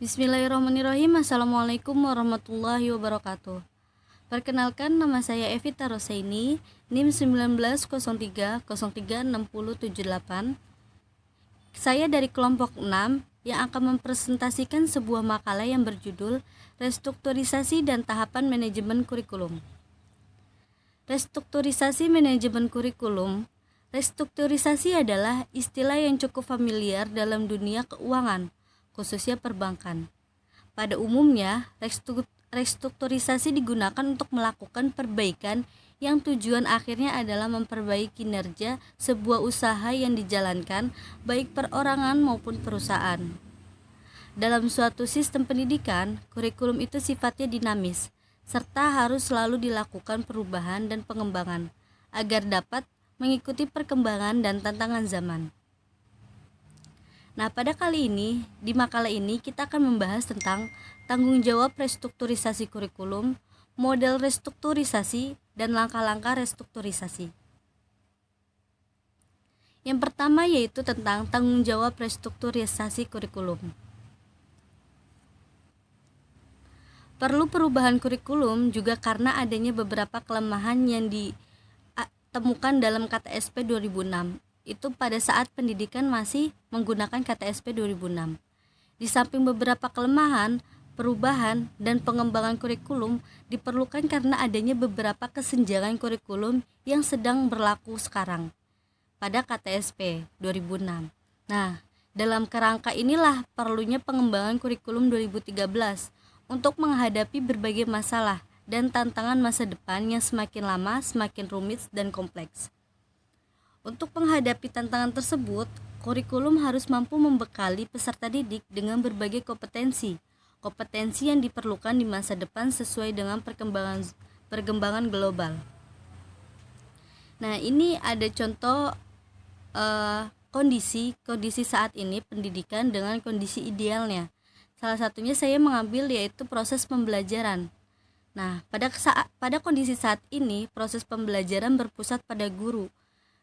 Bismillahirrahmanirrahim. Assalamualaikum warahmatullahi wabarakatuh. Perkenalkan, nama saya Evita Rosaini, NIM 1903036078. Saya dari kelompok 6 yang akan mempresentasikan sebuah makalah yang berjudul Restrukturisasi dan Tahapan Manajemen Kurikulum. Restrukturisasi manajemen kurikulum. Restrukturisasi adalah istilah yang cukup familiar dalam dunia keuangan, khususnya perbankan. Pada umumnya, restrukturisasi digunakan untuk melakukan perbaikan yang tujuan akhirnya adalah memperbaiki kinerja sebuah usaha yang dijalankan baik perorangan maupun perusahaan. Dalam suatu sistem pendidikan, kurikulum itu sifatnya dinamis, serta harus selalu dilakukan perubahan dan pengembangan agar dapat mengikuti perkembangan dan tantangan zaman. Nah, pada kali ini, di makalah ini kita akan membahas tentang tanggung jawab restrukturisasi kurikulum, model restrukturisasi, dan langkah-langkah restrukturisasi. Yang pertama yaitu tentang tanggung jawab restrukturisasi kurikulum. Perlu perubahan kurikulum juga karena adanya beberapa kelemahan yang ditemukan dalam KTSP 2006. Itu pada saat pendidikan masih menggunakan KTSP 2006. Di samping beberapa kelemahan, perubahan dan pengembangan kurikulum diperlukan karena adanya beberapa kesenjangan kurikulum yang sedang berlaku sekarang pada KTSP 2006. Nah, dalam kerangka inilah perlunya pengembangan kurikulum 2013 untuk menghadapi berbagai masalah dan tantangan masa depan yang semakin lama semakin rumit dan kompleks. Untuk menghadapi tantangan tersebut, kurikulum harus mampu membekali peserta didik dengan berbagai kompetensi yang diperlukan di masa depan sesuai dengan perkembangan global. Nah, ini ada contoh kondisi saat ini pendidikan dengan kondisi idealnya. Salah satunya saya mengambil yaitu proses pembelajaran. Nah, pada kondisi saat ini proses pembelajaran berpusat pada guru.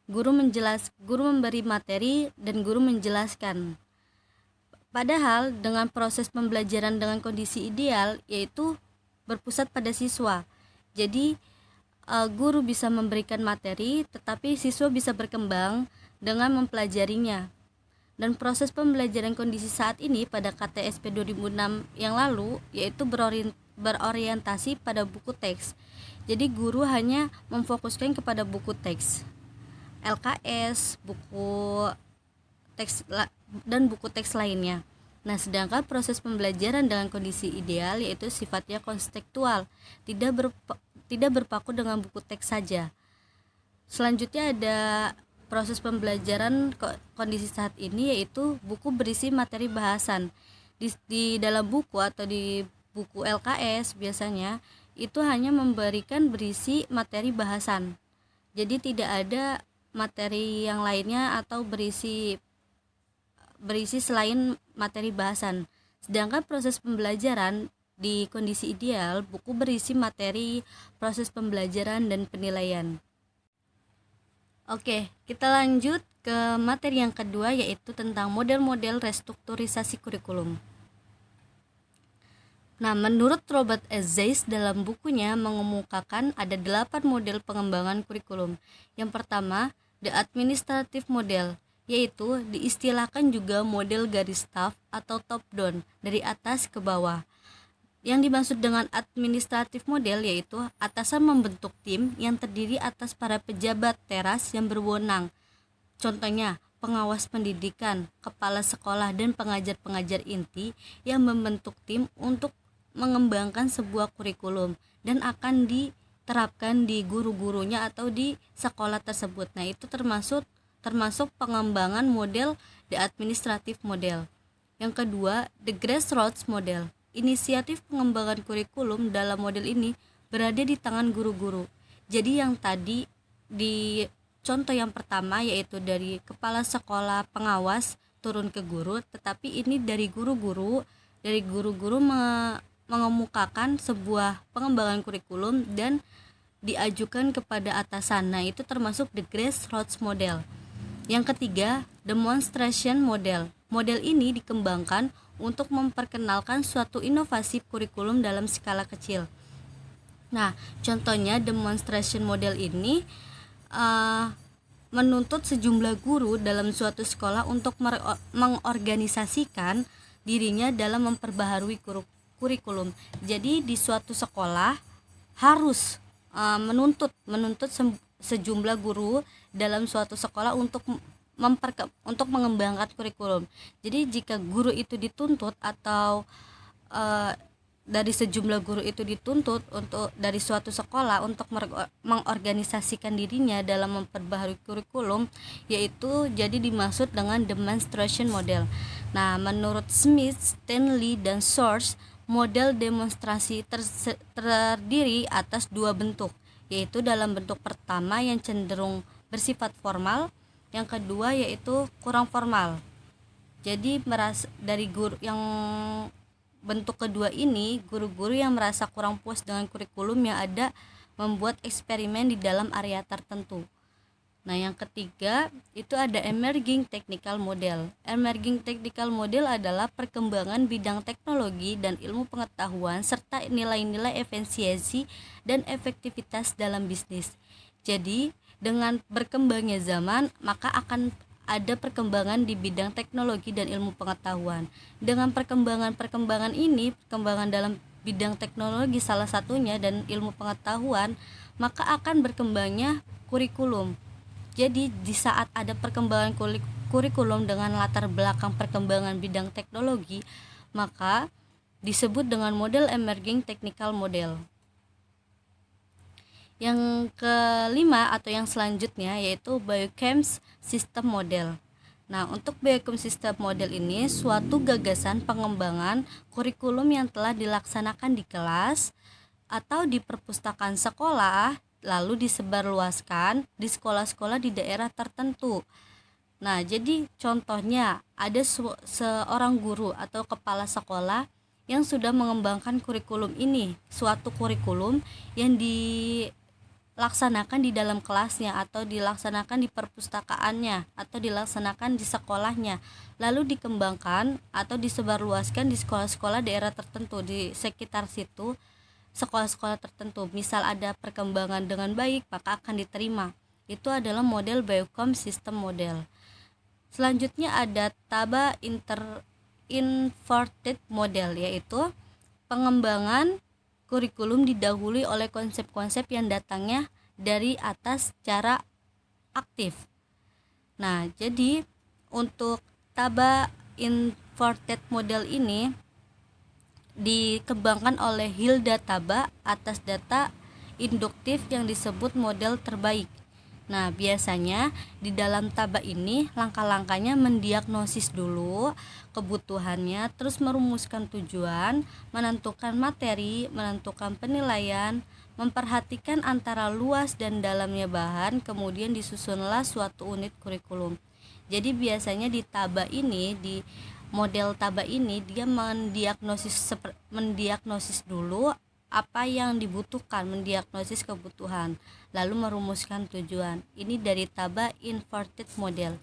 Guru memberi materi dan guru menjelaskan. Padahal dengan proses pembelajaran dengan kondisi ideal yaitu berpusat pada siswa. Jadi guru bisa memberikan materi tetapi siswa bisa berkembang dengan mempelajarinya. Dan proses pembelajaran kondisi saat ini pada KTSP 2006 yang lalu yaitu berorientasi pada buku teks. Jadi guru hanya memfokuskan kepada buku teks, LKS, buku teks dan buku teks lainnya. Nah, sedangkan proses pembelajaran dengan kondisi ideal yaitu sifatnya konstekstual, tidak berpaku dengan buku teks saja. Selanjutnya ada proses pembelajaran kondisi saat ini yaitu buku berisi materi bahasan. Di dalam buku atau di buku LKS biasanya itu hanya memberikan berisi materi bahasan. Jadi tidak ada materi yang lainnya atau berisi selain materi bahasan. Sedangkan proses pembelajaran di kondisi ideal, buku berisi materi, proses pembelajaran dan penilaian. Oke, kita lanjut ke materi yang kedua yaitu tentang model-model restrukturisasi kurikulum. Nah, menurut Robert S. Zeiss dalam bukunya mengemukakan ada 8 model pengembangan kurikulum. Yang pertama, the administrative model, yaitu diistilahkan juga model garis staff atau top down, dari atas ke bawah. Yang dimaksud dengan administratif model yaitu atasan membentuk tim yang terdiri atas para pejabat teras yang berwenang. Contohnya, pengawas pendidikan, kepala sekolah dan pengajar-pengajar inti yang membentuk tim untuk mengembangkan sebuah kurikulum dan akan diterapkan di guru-gurunya atau di sekolah tersebut. Nah, itu termasuk pengembangan model the administrative model. Yang kedua, the grassroots model. Inisiatif pengembangan kurikulum dalam model ini berada di tangan guru-guru. Jadi yang tadi di contoh yang pertama yaitu dari kepala sekolah pengawas turun ke guru, tetapi ini dari guru-guru mengemukakan sebuah pengembangan kurikulum dan diajukan kepada atasan. Nah, itu termasuk the grassroots model. Yang ketiga, demonstration model. Model ini dikembangkan untuk memperkenalkan suatu inovasi kurikulum dalam skala kecil. Nah, contohnya demonstration model ini menuntut sejumlah guru dalam suatu sekolah untuk mengorganisasikan dirinya dalam memperbaharui kurikulum. Jadi di suatu sekolah harus menuntut sejumlah guru dalam suatu sekolah untuk mengembangkan kurikulum. Jadi jika guru itu dituntut atau dari sejumlah guru itu dituntut untuk dari suatu sekolah untuk mengorganisasikan dirinya dalam memperbaharui kurikulum, yaitu jadi dimaksud dengan demonstration model. Nah, menurut Smith, Stanley, dan Source, model demonstrasi terdiri atas dua bentuk, yaitu dalam bentuk pertama yang cenderung bersifat formal, yang kedua yaitu kurang formal. Jadi dari guru yang bentuk kedua ini, guru-guru yang merasa kurang puas dengan kurikulum yang ada membuat eksperimen di dalam area tertentu. Nah, yang ketiga itu ada emerging technical model. Emerging technical model adalah perkembangan bidang teknologi dan ilmu pengetahuan serta nilai-nilai efisiensi dan efektivitas dalam bisnis. Jadi, dengan berkembangnya zaman, maka akan ada perkembangan di bidang teknologi dan ilmu pengetahuan. Dengan perkembangan ini, perkembangan dalam bidang teknologi salah satunya dan ilmu pengetahuan, maka akan berkembangnya kurikulum. Jadi di saat ada perkembangan kurikulum dengan latar belakang perkembangan bidang teknologi, maka disebut dengan model emerging technical model. Yang kelima atau yang selanjutnya yaitu Biochem System Model. Nah, untuk Biochem System Model ini suatu gagasan pengembangan kurikulum yang telah dilaksanakan di kelas atau di perpustakaan sekolah lalu disebarluaskan di sekolah-sekolah di daerah tertentu. Nah, jadi contohnya ada seorang guru atau kepala sekolah yang sudah mengembangkan kurikulum ini, suatu kurikulum yang dilaksanakan di dalam kelasnya atau dilaksanakan di perpustakaannya atau dilaksanakan di sekolahnya, lalu dikembangkan atau disebarluaskan di sekolah-sekolah daerah tertentu di sekitar situ, sekolah-sekolah tertentu. Misal ada perkembangan dengan baik, maka akan diterima. Itu adalah model Biochem System Model. Selanjutnya ada Taba Inverted Model, yaitu pengembangan kurikulum didahului oleh konsep-konsep yang datangnya dari atas secara aktif. Nah, jadi untuk Taba Inverted Model ini dikembangkan oleh Hilda Taba atas data induktif yang disebut model terbaik. Nah, biasanya di dalam Taba ini langkah-langkahnya mendiagnosis dulu kebutuhannya, terus merumuskan tujuan, menentukan materi, menentukan penilaian, memperhatikan antara luas dan dalamnya bahan, kemudian disusunlah suatu unit kurikulum. Jadi biasanya di Taba ini, di model Taba ini dia mendiagnosis dulu apa yang dibutuhkan, mendiagnosis kebutuhan, lalu merumuskan tujuan. Ini dari Taba Inverted Model.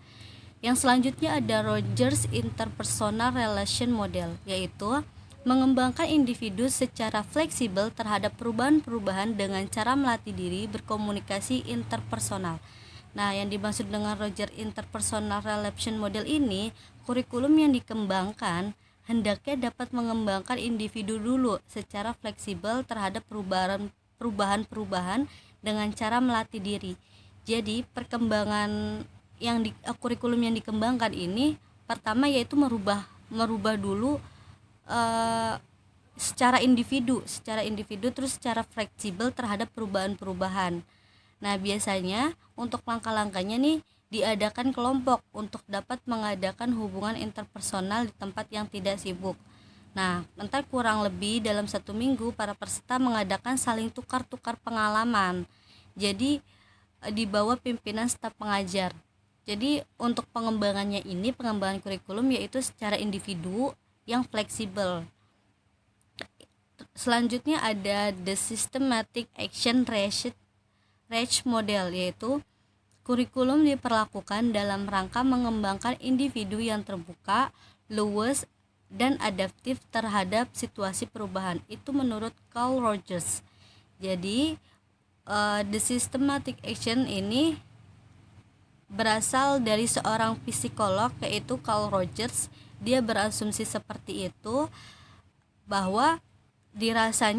Yang selanjutnya ada Rogers Interpersonal Relation Model, yaitu mengembangkan individu secara fleksibel terhadap perubahan-perubahan dengan cara melatih diri berkomunikasi interpersonal. Nah, yang dimaksud dengan Rogers Interpersonal Relation Model ini, kurikulum yang dikembangkan hendaknya dapat mengembangkan individu dulu secara fleksibel terhadap perubahan-perubahan dengan cara melatih diri. Jadi, perkembangan kurikulum yang dikembangkan ini pertama yaitu merubah dulu secara individu terus secara fleksibel terhadap perubahan-perubahan. Nah, biasanya untuk langkah-langkahnya nih diadakan kelompok untuk dapat mengadakan hubungan interpersonal di tempat yang tidak sibuk. Nah, entar kurang lebih dalam 1 minggu para peserta mengadakan saling tukar-tukar pengalaman. Jadi di bawah pimpinan staf pengajar. Jadi untuk pengembangannya ini, pengembangan kurikulum yaitu secara individu yang fleksibel. Selanjutnya ada the systematic action Reach Model, yaitu kurikulum diperlakukan dalam rangka mengembangkan individu yang terbuka, luwes, dan adaptif terhadap situasi perubahan. Itu menurut Carl Rogers. Jadi the systematic action ini berasal dari seorang psikolog, yaitu Carl Rogers. Dia berasumsi seperti itu, bahwa dirasa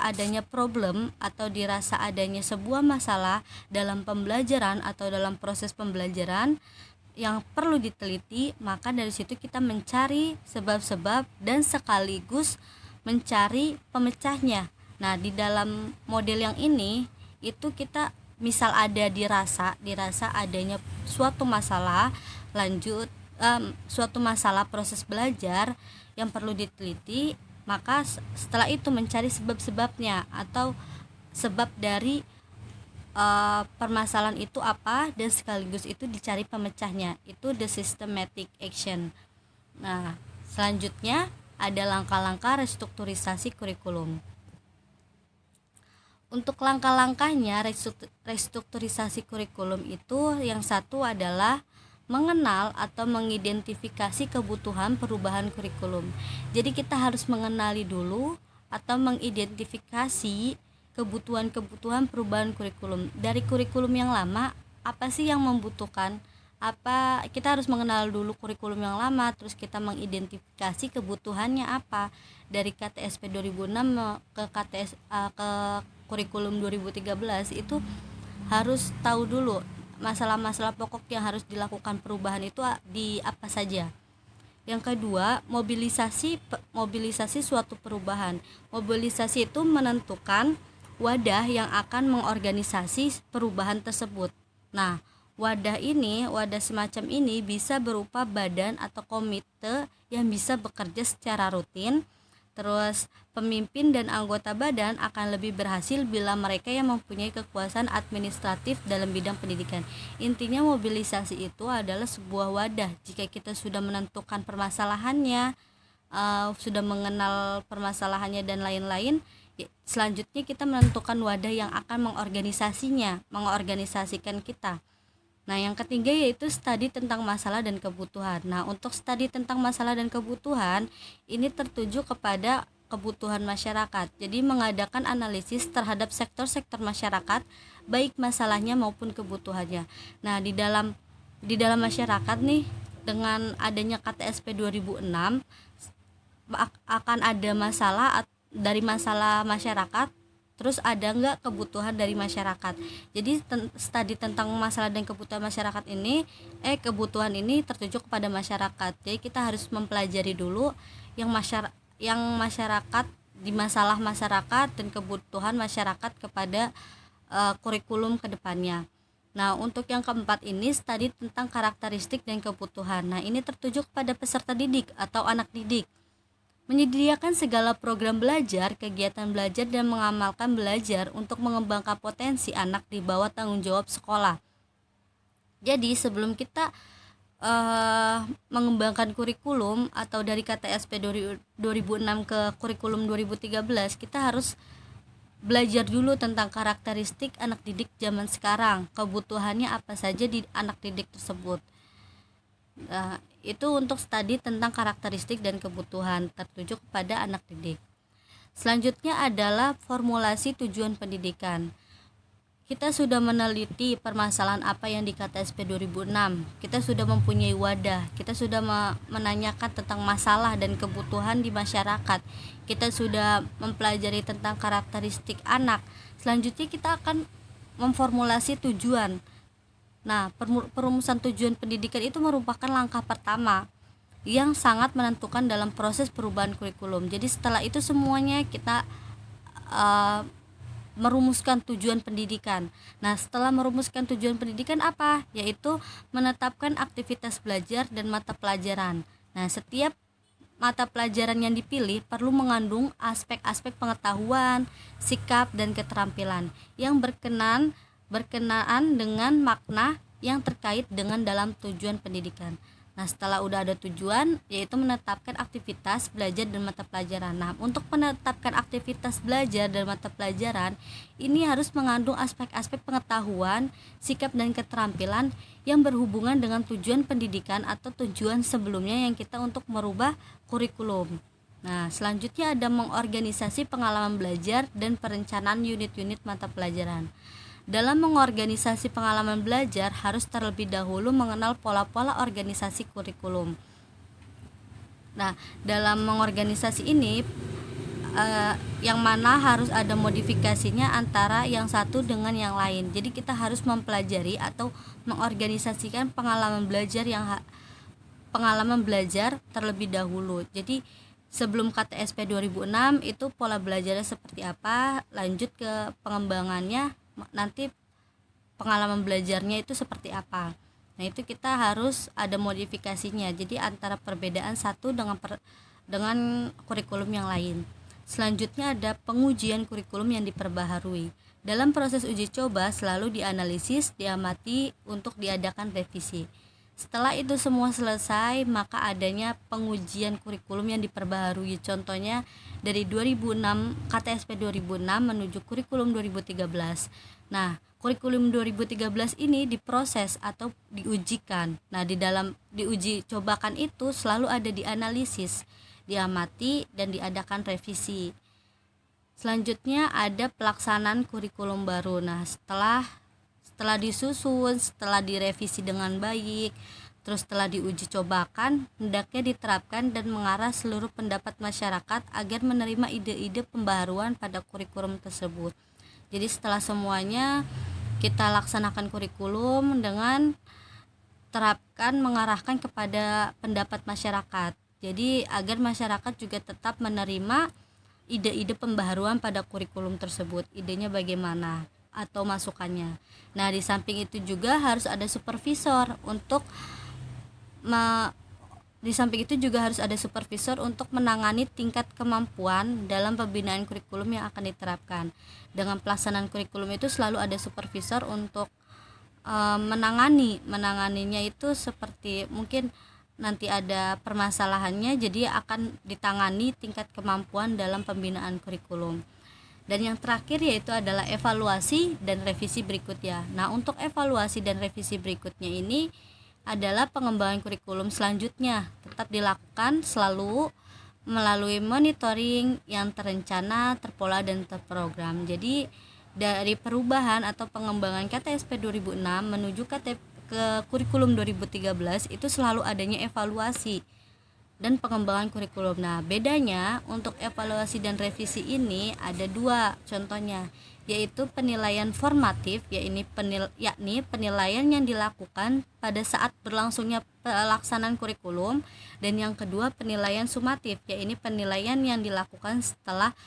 adanya problem atau dirasa adanya sebuah masalah dalam pembelajaran atau dalam proses pembelajaran yang perlu diteliti, maka dari situ kita mencari sebab-sebab dan sekaligus mencari pemecahnya. Nah, di dalam model yang ini itu kita misal ada dirasa adanya suatu masalah suatu masalah proses belajar yang perlu diteliti, maka setelah itu mencari sebab-sebabnya atau sebab dari permasalahan itu apa, dan sekaligus itu dicari pemecahnya. Itu the systematic action. Nah, selanjutnya ada langkah-langkah restrukturisasi kurikulum. Untuk langkah-langkahnya restrukturisasi kurikulum itu, yang satu adalah mengenal atau mengidentifikasi kebutuhan perubahan kurikulum. Jadi kita harus mengenali dulu atau mengidentifikasi kebutuhan perubahan kurikulum. Dari kurikulum yang lama, apa sih yang membutuhkan? Kita harus mengenal dulu kurikulum yang lama, terus kita mengidentifikasi kebutuhannya apa. Dari KTSP 2006 ke kurikulum 2013 itu harus tahu dulu masalah-masalah pokok yang harus dilakukan perubahan itu di apa saja. Yang kedua, mobilisasi suatu perubahan. Mobilisasi itu menentukan wadah yang akan mengorganisasi perubahan tersebut. Nah, wadah semacam ini bisa berupa badan atau komite yang bisa bekerja secara rutin. Terus pemimpin dan anggota badan akan lebih berhasil bila mereka yang mempunyai kekuasaan administratif dalam bidang pendidikan. Intinya mobilisasi itu adalah sebuah wadah. Jika kita sudah menentukan permasalahannya, sudah mengenal permasalahannya dan lain-lain, selanjutnya kita menentukan wadah yang akan mengorganisasikan kita. Nah, yang ketiga yaitu studi tentang masalah dan kebutuhan. Nah, untuk studi tentang masalah dan kebutuhan ini tertuju kepada kebutuhan masyarakat. Jadi mengadakan analisis terhadap sektor-sektor masyarakat, baik masalahnya maupun kebutuhannya. Nah, di dalam masyarakat nih, dengan adanya KTSP 2006 akan ada masalah dari masalah masyarakat, terus ada enggak kebutuhan dari masyarakat. Jadi studi tentang masalah dan kebutuhan masyarakat ini kebutuhan ini tertuju kepada masyarakat. Jadi kita harus mempelajari dulu yang masyarakat, di masalah masyarakat dan kebutuhan masyarakat kepada kurikulum kedepannya. Nah, untuk yang keempat ini studi tentang karakteristik dan kebutuhan. Nah, ini tertuju kepada peserta didik atau anak didik. Menyediakan segala program belajar, kegiatan belajar, dan mengamalkan belajar untuk mengembangkan potensi anak di bawah tanggung jawab sekolah. Jadi sebelum kita mengembangkan kurikulum atau dari KTSP 2006 ke kurikulum 2013, kita harus belajar dulu tentang karakteristik anak didik zaman sekarang, kebutuhannya apa saja di anak didik tersebut. Nah, itu untuk studi tentang karakteristik dan kebutuhan tertuju kepada anak didik. Selanjutnya adalah formulasi tujuan pendidikan. Kita sudah meneliti permasalahan apa yang di KTSP 2006. Kita sudah mempunyai wadah. Kita sudah menanyakan tentang masalah dan kebutuhan di masyarakat. Kita sudah mempelajari tentang karakteristik anak. Selanjutnya kita akan memformulasi tujuan. Nah, perumusan tujuan pendidikan itu merupakan langkah pertama yang sangat menentukan dalam proses perubahan kurikulum. Jadi setelah itu semuanya kita merumuskan tujuan pendidikan. Nah, setelah merumuskan tujuan pendidikan apa? Yaitu menetapkan aktivitas belajar dan mata pelajaran. Nah, setiap mata pelajaran yang dipilih perlu mengandung aspek-aspek pengetahuan, sikap, dan keterampilan yang berkenaan dengan makna yang terkait dengan dalam tujuan pendidikan. Nah, setelah udah ada tujuan, yaitu menetapkan aktivitas belajar dan mata pelajaran. Nah, untuk menetapkan aktivitas belajar dan mata pelajaran, ini harus mengandung aspek-aspek pengetahuan, sikap dan keterampilan yang berhubungan dengan tujuan pendidikan atau tujuan sebelumnya yang kita untuk merubah kurikulum. Nah, selanjutnya ada mengorganisasi pengalaman belajar dan perencanaan unit-unit mata pelajaran. Dalam mengorganisasi pengalaman belajar, harus terlebih dahulu mengenal pola-pola organisasi kurikulum. Nah, dalam mengorganisasi ini, yang mana harus ada modifikasinya antara yang satu dengan yang lain. Jadi kita harus mempelajari atau mengorganisasikan pengalaman belajar terlebih dahulu. Jadi sebelum KTSP 2006 itu pola belajarnya seperti apa, lanjut ke pengembangannya nanti pengalaman belajarnya itu seperti apa. Nah, itu kita harus ada modifikasinya. Jadi antara perbedaan satu dengan kurikulum yang lain. Selanjutnya ada pengujian kurikulum yang diperbaharui. Dalam proses uji coba selalu dianalisis, diamati untuk diadakan revisi. Setelah itu semua selesai, maka adanya pengujian kurikulum yang diperbaharui. Contohnya dari 2006 KTSP 2006 menuju kurikulum 2013. Nah, kurikulum 2013 ini diproses atau diujikan. Nah, di dalam diuji cobakan itu selalu ada dianalisis, diamati dan diadakan revisi. Selanjutnya ada pelaksanaan kurikulum baru. Nah, setelah disusun, setelah direvisi dengan baik, terus setelah diuji cobakan, hendaknya diterapkan dan mengarah seluruh pendapat masyarakat agar menerima ide-ide pembaharuan pada kurikulum tersebut. Jadi setelah semuanya kita laksanakan kurikulum dengan terapkan mengarahkan kepada pendapat masyarakat. Jadi agar masyarakat juga tetap menerima ide-ide pembaharuan pada kurikulum tersebut. Idenya bagaimana atau masukannya. Nah, di samping itu juga harus ada supervisor untuk menangani tingkat kemampuan dalam pembinaan kurikulum yang akan diterapkan. Dengan pelaksanaan kurikulum itu selalu ada supervisor untuk menanganinya itu seperti mungkin nanti ada permasalahannya, jadi akan ditangani tingkat kemampuan dalam pembinaan kurikulum. Dan yang terakhir yaitu adalah evaluasi dan revisi berikutnya. Nah, untuk evaluasi dan revisi berikutnya ini adalah pengembangan kurikulum selanjutnya tetap dilakukan selalu melalui monitoring yang terencana, terpola dan terprogram. Jadi dari perubahan atau pengembangan KTSP 2006 menuju ke kurikulum 2013 itu selalu adanya evaluasi dan pengembangan kurikulum. Nah, bedanya untuk evaluasi dan revisi ini ada dua contohnya, yaitu penilaian formatif, yakni penilaian yang dilakukan pada saat berlangsungnya pelaksanaan kurikulum, dan yang kedua penilaian sumatif, yaitu penilaian yang dilakukan setelah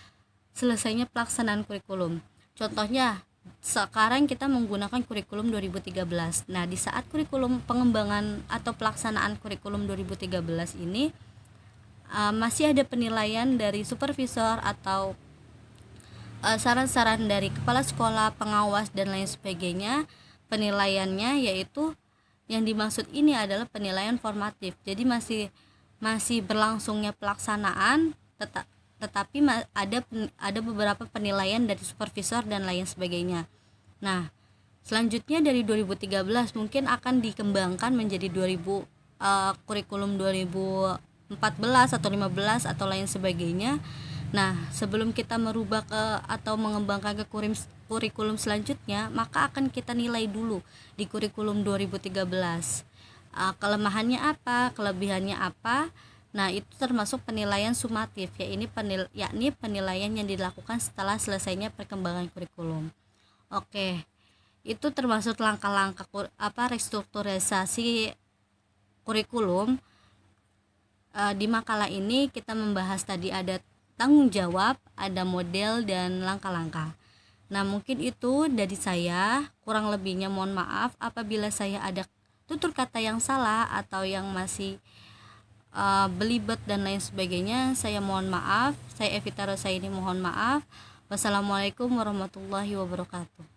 selesainya pelaksanaan kurikulum. Contohnya sekarang kita menggunakan kurikulum 2013. Nah, di saat kurikulum pengembangan atau pelaksanaan kurikulum 2013 ini masih ada penilaian dari supervisor atau saran-saran dari kepala sekolah, pengawas dan lain sebagainya. Penilaiannya yaitu yang dimaksud ini adalah penilaian formatif. Jadi masih berlangsungnya pelaksanaan, tetapi ada beberapa penilaian dari supervisor dan lain sebagainya. Nah, selanjutnya dari 2013 mungkin akan dikembangkan menjadi kurikulum 2014 atau 15 atau lain sebagainya. Nah, sebelum kita merubah atau mengembangkan ke kurikulum selanjutnya, maka akan kita nilai dulu di kurikulum 2013. Kelemahannya apa, kelebihannya apa. Nah, itu termasuk penilaian sumatif, yakni penilaian yang dilakukan setelah selesainya perkembangan kurikulum. Oke. Itu termasuk langkah-langkah restrukturisasi kurikulum. Di makalah ini kita membahas tadi ada tanggung jawab, ada model dan langkah-langkah. Nah, mungkin itu dari saya. Kurang lebihnya mohon maaf apabila saya ada tutur kata yang salah atau yang masih belibet dan lain sebagainya. Saya mohon maaf. Saya Evita Rosaini mohon maaf. Wassalamualaikum warahmatullahi wabarakatuh.